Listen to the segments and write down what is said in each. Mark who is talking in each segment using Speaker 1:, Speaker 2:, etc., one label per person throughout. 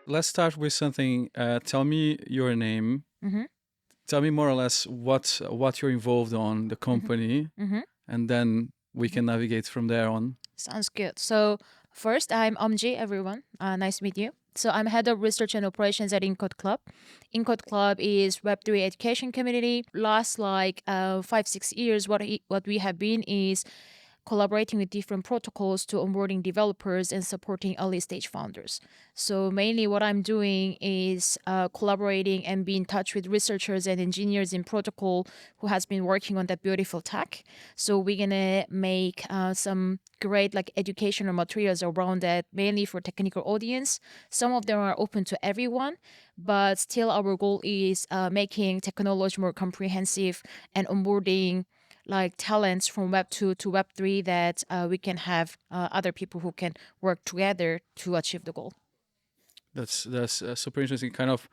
Speaker 1: let's start with something. Tell me your name.
Speaker 2: Mm-hmm.
Speaker 1: Tell me more or less what you're involved on the
Speaker 2: Mm-hmm.
Speaker 1: company,
Speaker 2: Mm-hmm.
Speaker 1: and then we
Speaker 2: Mm-hmm.
Speaker 1: can navigate from there on.
Speaker 2: Sounds good. So first, I'm Eomji, everyone. Nice to meet you. So I'm head of research and operations at EncodeClub. EncodeClub is Web3 education community. Last 5-6 years, what we have been is collaborating with different protocols to onboarding developers and supporting early stage founders. So mainly what I'm doing is collaborating and be in touch with researchers and engineers in protocol who has been working on that beautiful tech. So we're gonna make some great educational materials around that, mainly for technical audience. Some of them are open to everyone, but still our goal is making technology more comprehensive and onboarding talents from Web 2 to Web 3 that we can have other people who can work together to achieve the goal.
Speaker 1: That's super interesting. Kind of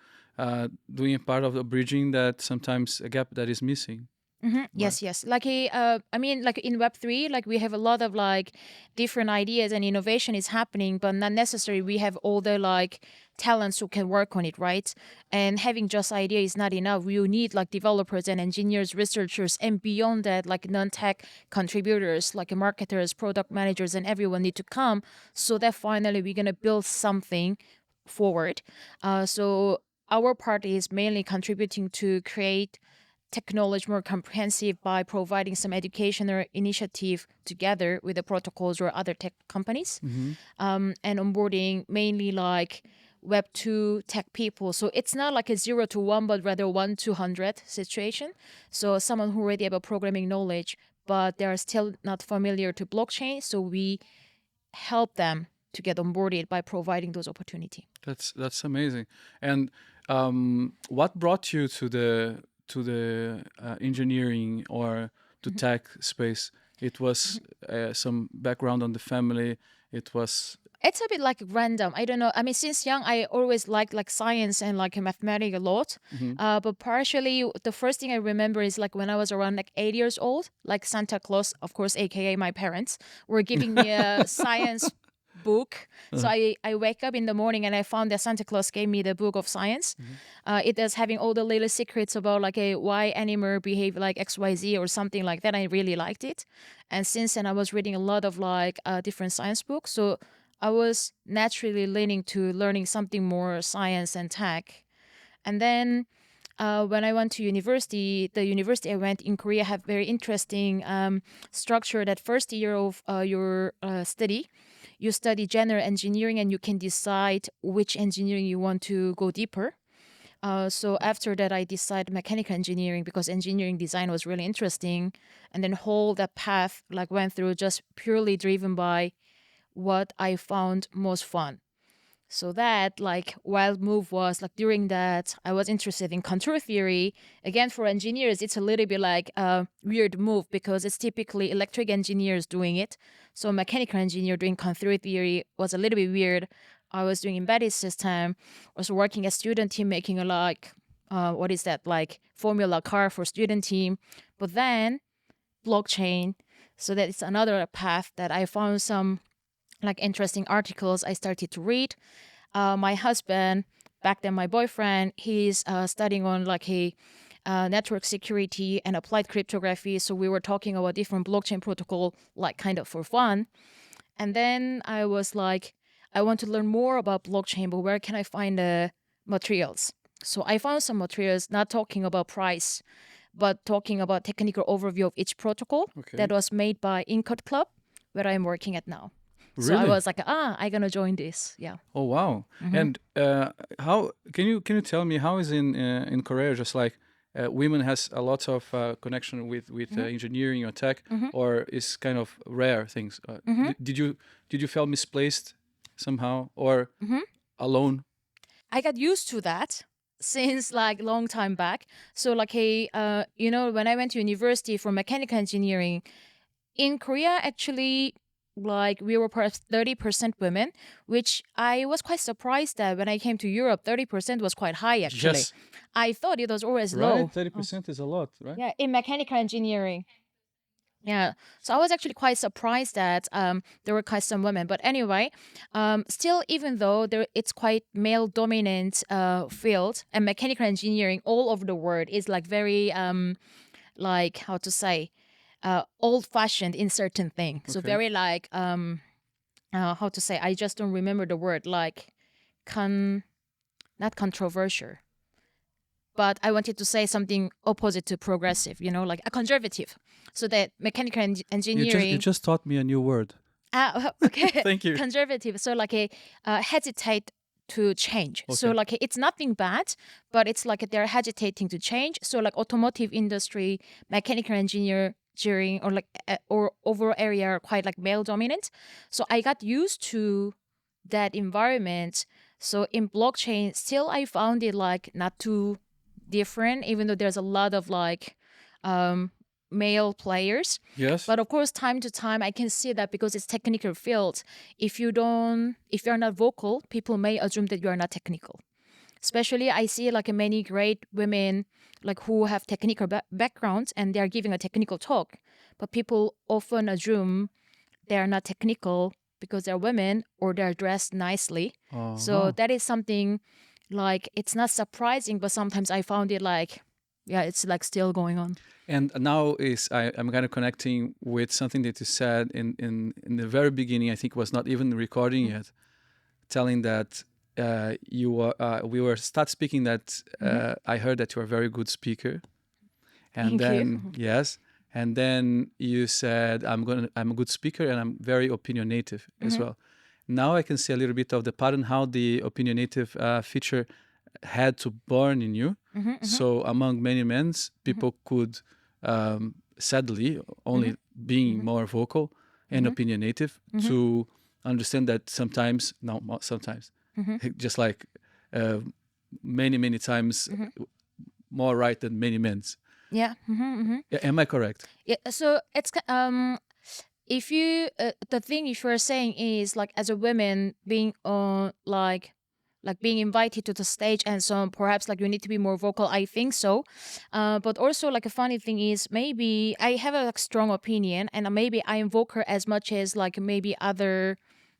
Speaker 1: doing a part of the bridging that sometimes a gap that is missing.
Speaker 2: Mm-hmm.
Speaker 1: Right.
Speaker 2: Yes. In Web3, we have a lot of different ideas and innovation is happening, but not necessarily we have all the talents who can work on it, right? And having just idea is not enough. You need developers and engineers, researchers, and beyond that, non-tech contributors, marketers, product managers, and everyone need to come so that finally we're gonna build something forward. So our part is mainly contributing to create technology more comprehensive by providing some educational initiative together with the protocols or other tech companies,
Speaker 1: Mm-hmm.
Speaker 2: and onboarding mainly Web 2 tech people. So it's not like a 0 to 1, but rather 1 to 100 situation. So someone who already have a programming knowledge, but they are still not familiar to blockchain. So we help them to get onboarded by providing those opportunity.
Speaker 1: That's amazing. And what brought you to the engineering or to
Speaker 2: Mhm.
Speaker 1: tech space? It was some background on the family. It was
Speaker 2: It's a bit random. I don't know. I mean, since young, I always liked science and mathematics a lot.
Speaker 1: mhm.
Speaker 2: But partially, the first thing I remember is when I was around 8 years old, Santa Claus, of course, aka my parents, were giving me a science book. So
Speaker 1: Uh,
Speaker 2: I wake up in the morning and I found that Santa Claus gave me the book of science.
Speaker 1: mhm.
Speaker 2: It is having all the little secrets about why animal behave like XYZ or something like that. I really liked it. And since then, I was reading a lot of different science books. So I was naturally leaning to learning something more science and tech. And then when I went to university, the university I went in Korea have very interesting structure. That first year of your study, you study general engineering and you can decide which engineering you want to go deeper. So after that, I decided mechanical engineering because engineering design was really interesting. And then whole that path went through just purely driven by what I found most fun. So that wild move was during that I was interested in contour theory. Again, for engineers, it's a little bit a weird move because it's typically electric engineers doing it. So mechanical engineer doing contour theory was a little bit weird. I was doing embedded system, was working as student team making a what is that formula car for student team. But then blockchain. So that is another path that I found some interesting articles I started to read. My husband, back then my boyfriend, he's studying on a network security and applied cryptography. So we were talking about different blockchain protocol, kind of for fun. And then I was I want to learn more about blockchain, but where can I find the materials? So I found some materials not talking about price, but talking about technical overview of each protocol that
Speaker 1: Okay.
Speaker 2: was made by EncodeClub, where I'm working at now. So I
Speaker 1: Really?
Speaker 2: was I'm gonna join this. Yeah.
Speaker 1: Oh wow!
Speaker 2: Mm-hmm.
Speaker 1: And how can you tell me how is in Korea just women has a lot of connection with
Speaker 2: Mm-hmm.
Speaker 1: engineering or tech,
Speaker 2: Mm-hmm.
Speaker 1: or is kind of rare things?
Speaker 2: Mm-hmm.
Speaker 1: Did you feel misplaced somehow or
Speaker 2: Mm-hmm.
Speaker 1: alone?
Speaker 2: I got used to that since long time back. So when I went to university for mechanical engineering in Korea, actually we were perhaps 30% women, which I was quite surprised that when I came to Europe, 30% was quite high actually.
Speaker 1: Yes,
Speaker 2: I thought it was always
Speaker 1: right.
Speaker 2: low.
Speaker 1: 30% is a lot, right?
Speaker 2: Yeah, in mechanical engineering. Yeah, so I was actually quite surprised that there were quite some women. But anyway, still, even though it's quite male dominant field, and mechanical engineering all over the world is like very like how to say old fashioned in certain things. So
Speaker 1: Okay.
Speaker 2: very like how to say, I just don't remember the word, like con not controversial, but I wanted to say something opposite to progressive, like a conservative. So that mechanical
Speaker 1: You
Speaker 2: engineering,
Speaker 1: just taught me a new word.
Speaker 2: okay,
Speaker 1: Thank you.
Speaker 2: conservative. So like a hesitate to change. So
Speaker 1: Okay.
Speaker 2: like it's nothing bad, but it's like they're hesitating to change. So like automotive industry, mechanical engineering, or like or overall area are quite like male dominant. So I got used to that environment. So in blockchain, still I found it like not too different, even though there's a lot of like um, male players.
Speaker 1: Yes.
Speaker 2: But of course, time to time, I can see that because it's technical field. If you're not vocal, people may assume that you are not technical. Especially, I see like many great women like who have technical backgrounds and they are giving a technical talk, but people often assume they are not technical because they're women or they're dressed nicely. So
Speaker 1: Uh-huh.
Speaker 2: that is something like it's not surprising, but sometimes I found it like, yeah, it's like still going on.
Speaker 1: And now I'm kind of connecting with something that you said in the very beginning. I think was not even recording
Speaker 2: Mm-hmm.
Speaker 1: yet, telling that we were start speaking that
Speaker 2: Mm-hmm.
Speaker 1: I heard that you're a very good speaker, and
Speaker 2: Thank you.
Speaker 1: then yes, and then you said I'm a good speaker and I'm very opinionative as
Speaker 2: Mm-hmm.
Speaker 1: well. Now I can see a little bit of the pattern how the opinionative feature had to burn in you.
Speaker 2: Mm-hmm. Mm-hmm.
Speaker 1: So among many men,
Speaker 2: Mm-hmm.
Speaker 1: people could sadly
Speaker 2: Mm-hmm.
Speaker 1: only being
Speaker 2: Mm-hmm.
Speaker 1: more vocal and
Speaker 2: Mm-hmm.
Speaker 1: opinionative
Speaker 2: Mm-hmm.
Speaker 1: to understand that sometimes, no, sometimes,
Speaker 2: Mm-hmm.
Speaker 1: just like uh, many times
Speaker 2: Mm-hmm.
Speaker 1: more right than many men's.
Speaker 2: Yeah. Mm-hmm. Mm-hmm.
Speaker 1: Am I correct?
Speaker 2: Yeah. So it's if you the thing if you're saying is like as a woman being on like being invited to the stage and so on, perhaps like you need to be more vocal. I think so, but also like a funny thing is maybe I have a like, strong opinion and maybe I invoke her as much as like maybe other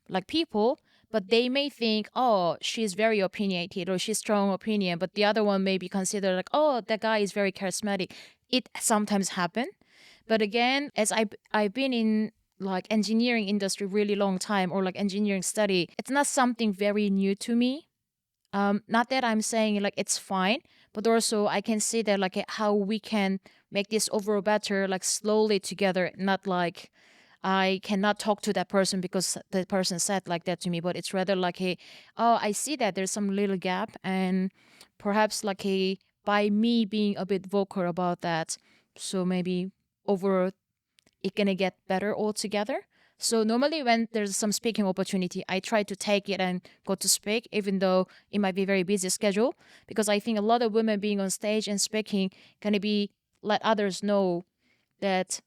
Speaker 2: like people, but they may think, oh, she's very opinionated or she's strong opinion, but the other one may be considered like, oh, that guy is very charismatic. It sometimes happen, but again, as I've been in like engineering industry really long time or like engineering study, it's not something very new to me. Not that I'm saying like it's fine, but also I can see that like how we can make this overall better, like slowly together, not like I cannot talk to that person because the person said like that to me, but it's rather like a, oh, I see that there's some little gap, and perhaps like a by me being a bit vocal about that, so maybe over it gonna get better altogether. So normally when there's some speaking opportunity, I try to take it and go to speak, even though it might be very busy schedule, because I think a lot of women being on stage and speaking gonna be let others know that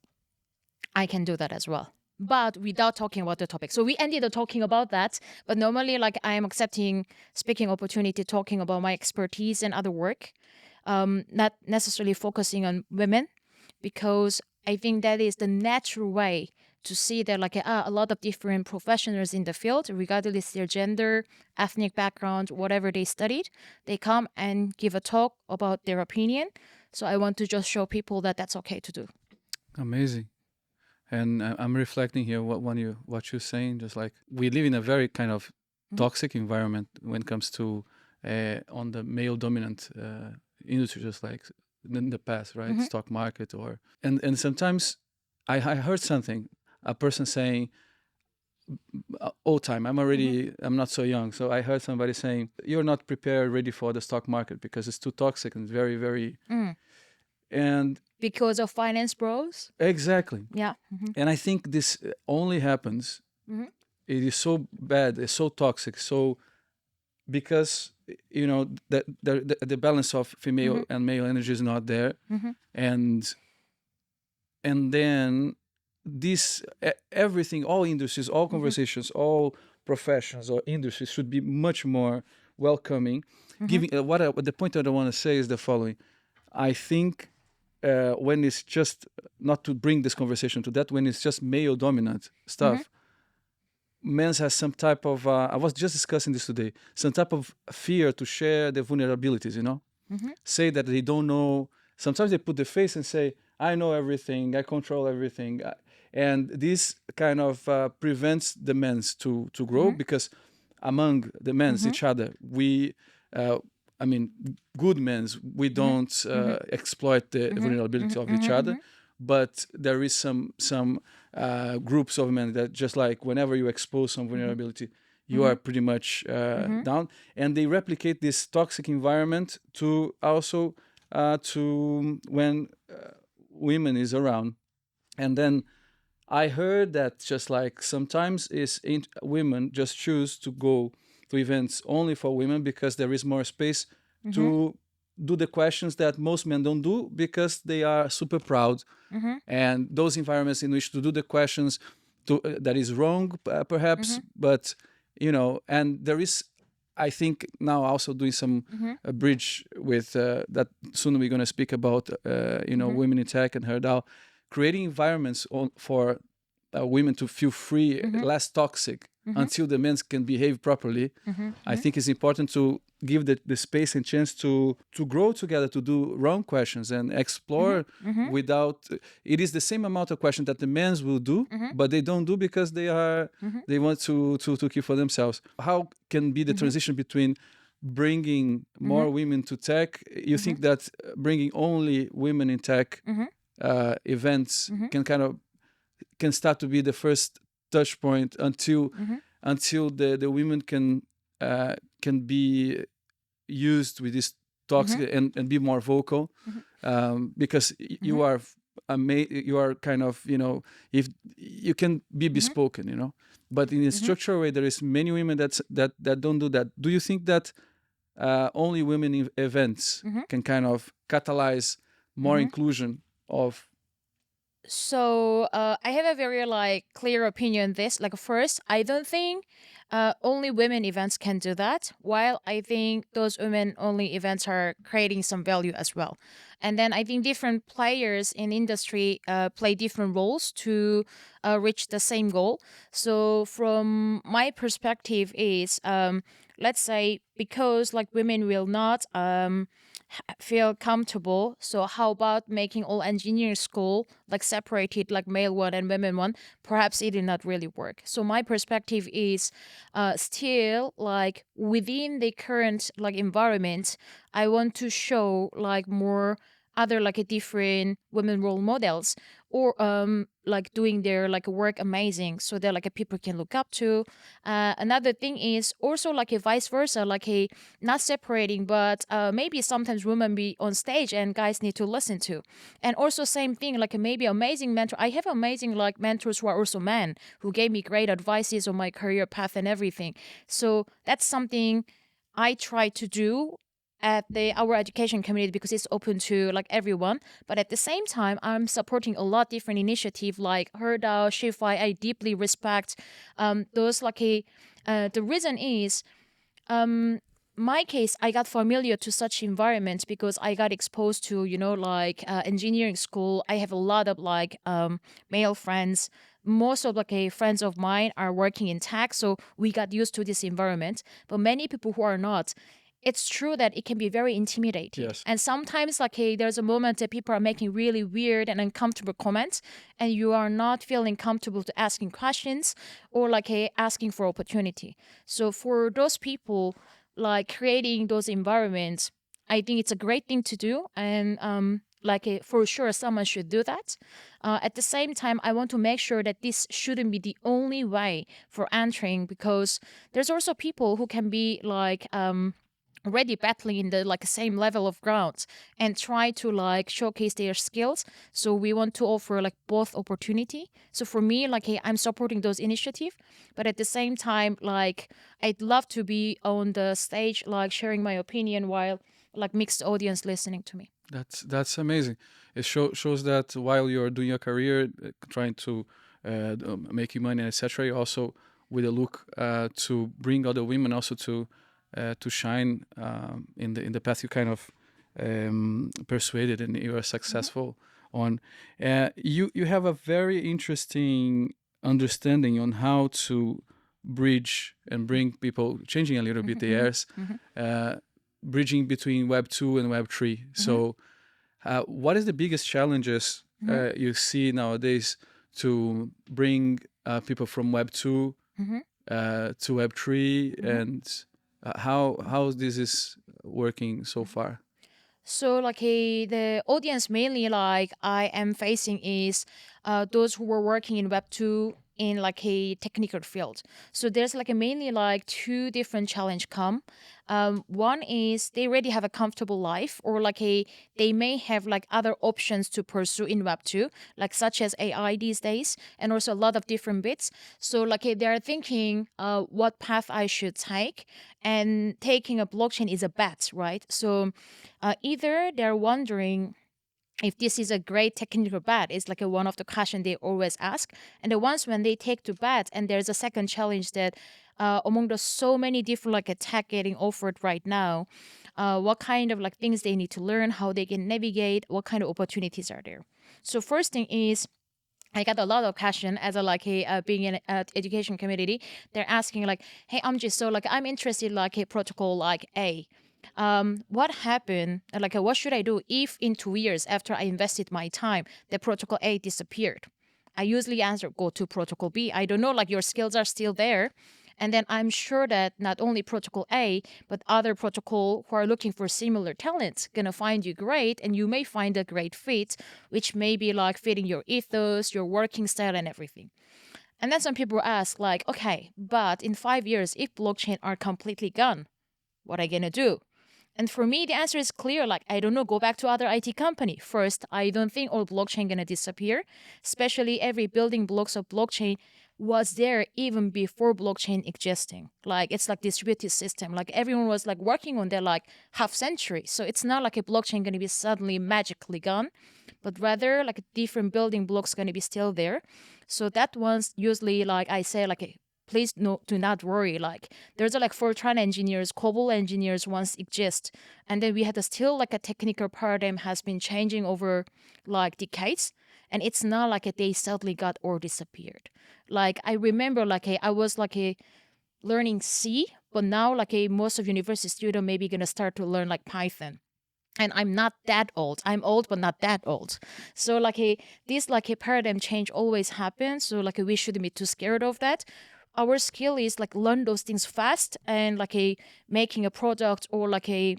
Speaker 2: I can do that as well, but without talking about the topic. So we ended up talking about that, but normally like I am accepting speaking opportunity, talking about my expertise and other work, not necessarily focusing on women, because I think that is the natural way to see that like a lot of different professionals in the field, regardless their gender, ethnic background, whatever they studied, they come and give a talk about their opinion. So I want to just show people that that's okay to do.
Speaker 1: Amazing. And I'm reflecting here what you're saying. Just like we live in a very kind of
Speaker 2: Mhm.
Speaker 1: toxic environment when it comes to on the male dominant industry, just like in the past, right?
Speaker 2: Mhm.
Speaker 1: Stock market or and sometimes I heard something, a person saying, old time. I'm not so young, so I heard somebody saying you're not prepared, ready for the stock market because it's too toxic and very
Speaker 2: Mm.
Speaker 1: and
Speaker 2: Because of finance bros?
Speaker 1: exactly.
Speaker 2: Yeah. Mm-hmm.
Speaker 1: And I think this only happens.
Speaker 2: Mm-hmm.
Speaker 1: It is so bad. It's so toxic. So because the balance of female
Speaker 2: Mm-hmm.
Speaker 1: and male energy is not there,
Speaker 2: Mm-hmm.
Speaker 1: and then everything, all industries, all
Speaker 2: Mm-hmm.
Speaker 1: conversations, all professions or industries should be much more welcoming.
Speaker 2: Mm-hmm.
Speaker 1: Giving the point that I want to say is the following. I think when it's just, not to bring this conversation to that, when it's just male dominant stuff, men's has some type of I was just discussing this today, some type of fear to share their vulnerabilities, say that they don't know. Sometimes they put the face and say, I know everything, I control everything, and this kind of prevents the men's to grow, because among the men's each other, we I mean, good men's, we don't exploit the vulnerability of each other, but there is some groups of men that just like whenever you expose some vulnerability, you are pretty much down, and they replicate this toxic environment to also to when women is around. And then I heard that just like sometimes women just choose to go to events only for women because there is more space to do the questions that most men don't do, because they are super proud. And those environments in which to do the questions that is wrong, perhaps, but and there is, I think, now also doing some a bridge with that soon we're going to speak about women in tech and her DAO, creating environments for women to feel free, less toxic, until the men can behave properly. I think it's important to give the space and chance to grow together, to do wrong questions and explore without. It is the same amount of questions that the men will do, but they don't do because they want to keep for themselves. How can be the transition between bringing more women to tech? You think that bringing only women in tech events can start to be the first touch point until the women can be used with this toxic and be more vocal, because you are you are kind of, if you can be bespoken, but in a structural way there is many women that don't do that. Do you think that only women in events can kind of catalyze more inclusion of?
Speaker 2: So I have a very clear opinion on this. First, I don't think only women events can do that, while I think those women only events are creating some value as well. And then I think different players in industry play different roles to reach the same goal. So from my perspective is, let's say, because women will not feel comfortable, so how about making all engineering school separated, male one and women one? Perhaps it did not really work. So my perspective is still within the current environment, I want to show more other a different women role models, or doing their work amazing, so they're a people can look up to. Another thing is also a vice versa, a not separating, but maybe sometimes women be on stage and guys need to listen to. And also same thing, maybe amazing mentor. I have amazing mentors who are also men, who gave me great advices on my career path and everything. So that's something I try to do at our education community, because it's open to everyone. But at the same time, I'm supporting a lot different initiative like HerDAO, ShiftFi. I deeply respect those the reason is, my case, I got familiar to such environments because I got exposed to engineering school. I have a lot of male friends. Most of friends of mine are working in tech, so we got used to this environment. But many people who are not, it's true that it can be very intimidating.
Speaker 1: Yes.
Speaker 2: And sometimes there's a moment that people are making really weird and uncomfortable comments, and you are not feeling comfortable to asking questions or asking for opportunity. So for those people, creating those environments, I think it's a great thing to do. And for sure someone should do that. At the same time, I want to make sure that this shouldn't be the only way for entering, because there's also people who can be already battling in the same level of ground and try to showcase their skills. So we want to offer both opportunity. So for me, hey, I'm supporting those initiatives, but at the same time, I'd love to be on the stage sharing my opinion while mixed audience listening to me.
Speaker 1: That's amazing. It shows that while you're doing your career, trying to making money, etc., you also with a look to bring other women also to shine in the path you kind of persuaded and you are successful on. You have a very interesting understanding on how to bridge and bring people, changing a little bit the airs, bridging between Web 2 and Web 3. So what is the biggest challenges you see nowadays to bring people from Web 2 to Web 3, and how this is working so far?
Speaker 2: So like the audience mainly like I am facing is those who were working in Web 2 in like a technical field. So there's like a mainly like two different challenge come. One is they already have a comfortable life, or like they may have like other options to pursue in Web 2, like such as AI these days, and also a lot of different bits. So like they're thinking what path I should take, and taking a blockchain is a bet, right? So either they're wondering if this is a great technical bet. It's like one of the questions they always ask. And the ones when they take to bet, and there's a second challenge that among the so many different like tech getting offered right now, what kind of like things they need to learn, how they can navigate, what kind of opportunities are there. So first thing is, I got a lot of question as a like a being in education community. They're asking like, "Hey, Amji, so like I'm interested like a protocol like A. What happened? Like, what should I do if in 2 years after I invested my time, the protocol A disappeared?" I usually answer, "Go to protocol B. I don't know, like your skills are still there." And then I'm sure that not only protocol A, but other protocol who are looking for similar talents gonna find you great, and you may find a great fit, which may be like fitting your ethos, your working style, and everything. And then some people ask, like, okay, but in 5 years, if blockchain are completely gone, what are you gonna do? And for me, the answer is clear. Like, I don't know, go back to other IT company. First, I don't think all blockchain gonna disappear. Especially every building blocks of blockchain was there even before blockchain existing. Like, it's like distributed system. Like everyone was like working on that like half century. So it's not like a blockchain gonna be suddenly magically gone, but rather like different building blocks gonna be still there. So that one's usually like I say like please no, do not worry. Like there's like Fortran engineers, COBOL engineers once exist, and then we had a still like a technical paradigm has been changing over like decades, and it's not like they suddenly got or disappeared. Like I remember like I was like a learning C, but now like a most of university student maybe gonna start to learn like Python. And I'm not that old. I'm old, but not that old. So like this like a paradigm change always happens. So like we shouldn't be too scared of that. Our skill is like learn those things fast, and like a making a product or like a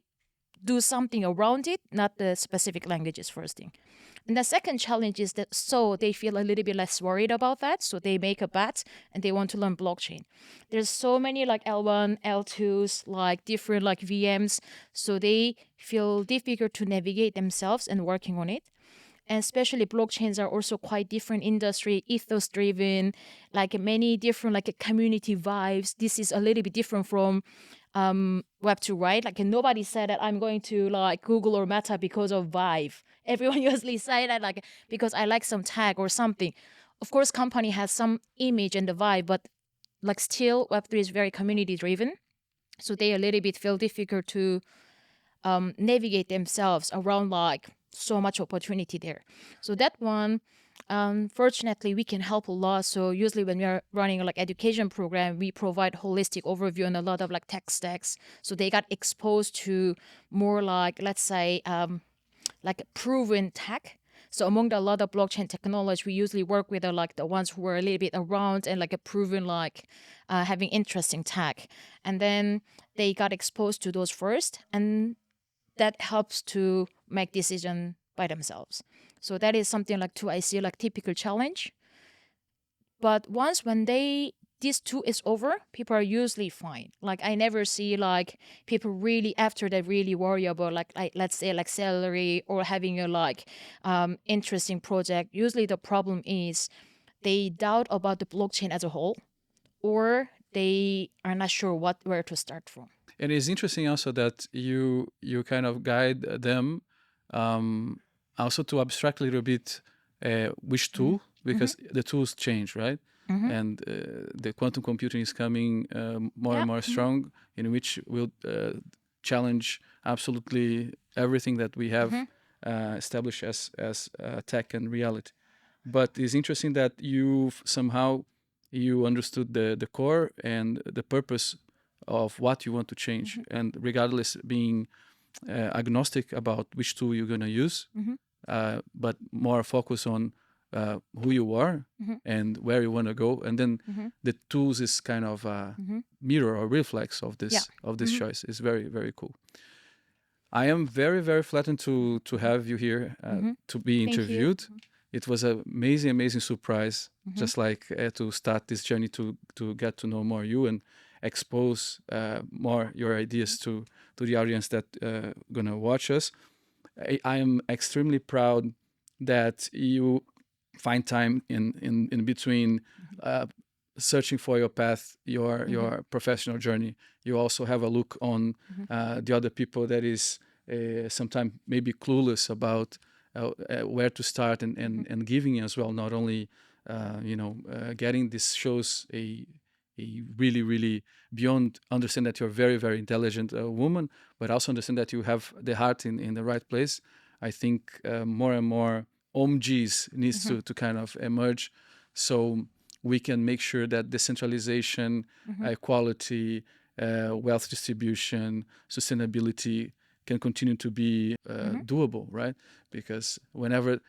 Speaker 2: do something around it, not the specific languages first thing. And the second challenge is that so they feel a little bit less worried about that. So they make a bet and they want to learn blockchain. There's so many like L1, L2s, like different like VMs. So they feel difficult to navigate themselves and working on it. And especially blockchains are also quite different industry, ethos driven, like many different like community vibes. This is a little bit different from Web2, right? Like nobody said that I'm going to like Google or Meta because of vibe. Everyone usually say that like because I like some tag or something. Of course, company has some image and the vibe, but like still Web3 is very community driven. So they a little bit feel difficult to navigate themselves around like so much opportunity there. So that one, fortunately, we can help a lot. So usually when we are running like education program, we provide holistic overview on a lot of like tech stacks. So they got exposed to more like, let's say, like proven tech. So among the a lot of blockchain technology, we usually work with like the ones who are a little bit around and like a proven like having interesting tech. And then they got exposed to those first, and that helps to make decision by themselves. So that is something like I see like typical challenge. But once when this two is over, people are usually fine. Like I never see like people really after they really worry about like let's say like salary or having a like interesting project. Usually the problem is they doubt about the blockchain as a whole, or they are not sure where to start from.
Speaker 1: And it's interesting also that you kind of guide them also to abstract a little bit which tool, because the tools change, right? And the quantum computing is coming more
Speaker 2: Yeah.
Speaker 1: and more strong, in which will challenge absolutely everything that we have established as tech and reality. But it's interesting that you somehow you understood the core and the purpose of what you want to change, and regardless being agnostic about which tool you're going to use, but more focus on who you are and where you want to go, and then the tools is kind of a mirror or reflex of this choice. Is very, very cool. I am very, very flattered to have you here to be interviewed. It was an amazing surprise, just like to start this journey to get to know more you and expose more your ideas to the audience that gonna watch us. I am extremely proud that you find time in between searching for your path, your professional journey. You also have a look on the other people that is sometimes maybe clueless about where to start and giving as well. Not only getting this shows a really beyond understand that you're a very, very intelligent woman, but also understand that you have the heart in the right place. I think more and more OMGs needs to kind of emerge, so we can make sure that decentralization, equality, wealth distribution, sustainability can continue to be doable, right? Because whenever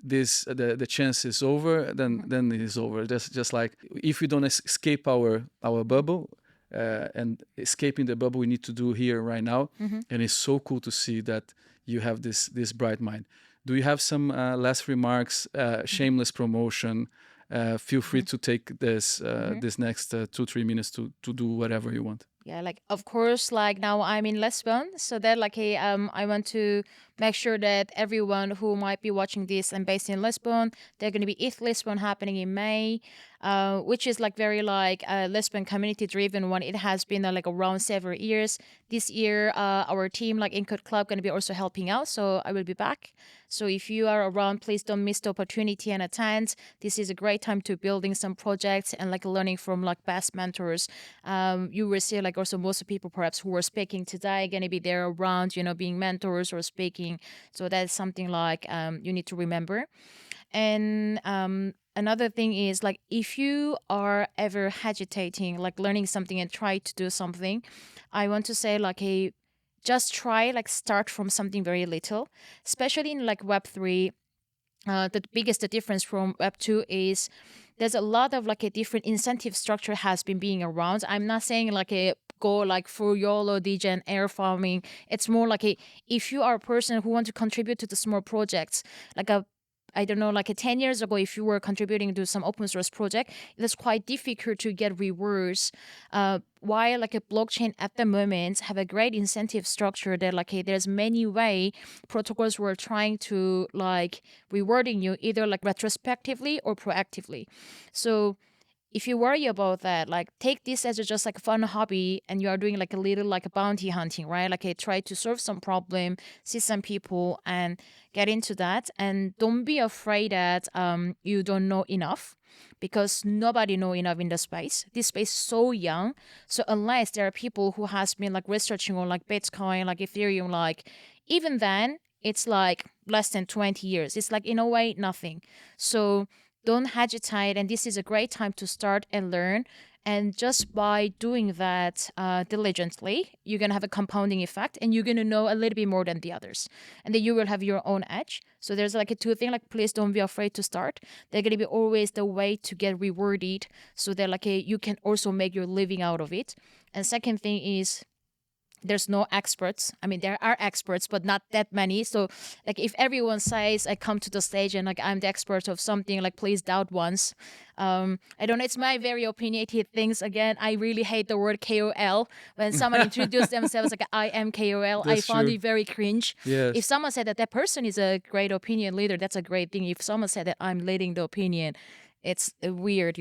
Speaker 1: this the chance is over, then it is over. That's just like if we don't escape our bubble, and escaping the bubble we need to do here right now. And it's so cool to see that you have this bright mind. Do you have some last remarks, shameless promotion? Feel free to take this next 2-3 minutes to do whatever you want.
Speaker 2: Yeah, like of course, like now I'm in Lisbon, so that like I want to make sure that everyone who might be watching this and based in Lisbon, they're going to be ETH Lisbon happening in May, which is like very like Lisbon community driven one. It has been like around several years. This year, our team like EncodeClub going to be also helping out, so I will be back. So if you are around, please don't miss the opportunity and attend. This is a great time to building some projects and like learning from like best mentors. You will see like also most of the people perhaps who are speaking today going to be there around, being mentors or speaking. So that's something like you need to remember. And another thing is like if you are ever hesitating, like learning something and try to do something, I want to say like just try like start from something very little, especially in like Web3. The biggest difference from Web2 is there's a lot of like a different incentive structure has been being around. I'm not saying like a go like for YOLO, degen, air farming. It's more like if you are a person who want to contribute to the small projects, like I don't know, like 10 years ago, if you were contributing to some open source project, it was quite difficult to get rewards. While like a blockchain at the moment have a great incentive structure that like there's many way protocols were trying to like rewarding you either like retrospectively or proactively. So if you worry about that, like take this as just like a fun hobby and you are doing like a little like a bounty hunting, right? Like try to solve some problem, see some people and get into that. And don't be afraid that you don't know enough, because nobody know enough in the space. This space is so young. So unless there are people who has been like researching on like Bitcoin, like Ethereum, like even then it's like less than 20 years. It's like in a way nothing. So don't hesitate, and this is a great time to start and learn. And just by doing that diligently, you're going to have a compounding effect and you're going to know a little bit more than the others. And then you will have your own edge. So there's like a two thing, like please don't be afraid to start. They're going to be always the way to get rewarded so that like you can also make your living out of it. And second thing is there's no experts. I mean, there are experts, but not that many. So like if everyone says I come to the stage and like I'm the expert of something, like please doubt once. I don't know, it's my very opinionated things. Again, I really hate the word KOL. When someone introduced themselves like I am KOL, I found it very cringe.
Speaker 1: Yes.
Speaker 2: If someone said that that person is a great opinion leader, that's a great thing. If someone said that I'm leading the opinion, it's weird,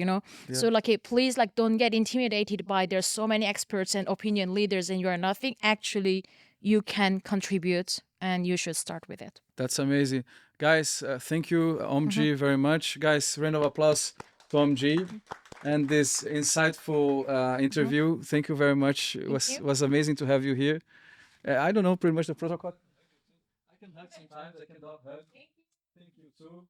Speaker 2: So like please like don't get intimidated by there's so many experts and opinion leaders and you are nothing. Actually you can contribute and you should start with it.
Speaker 1: That's amazing, guys. Thank you, Eomji, very much. Guys, round of applause to Eomji and this insightful interview. Thank you very much. It was amazing to have you here. I don't know pretty much the protocol. can hug sometimes. I can dog hug. Thank you too.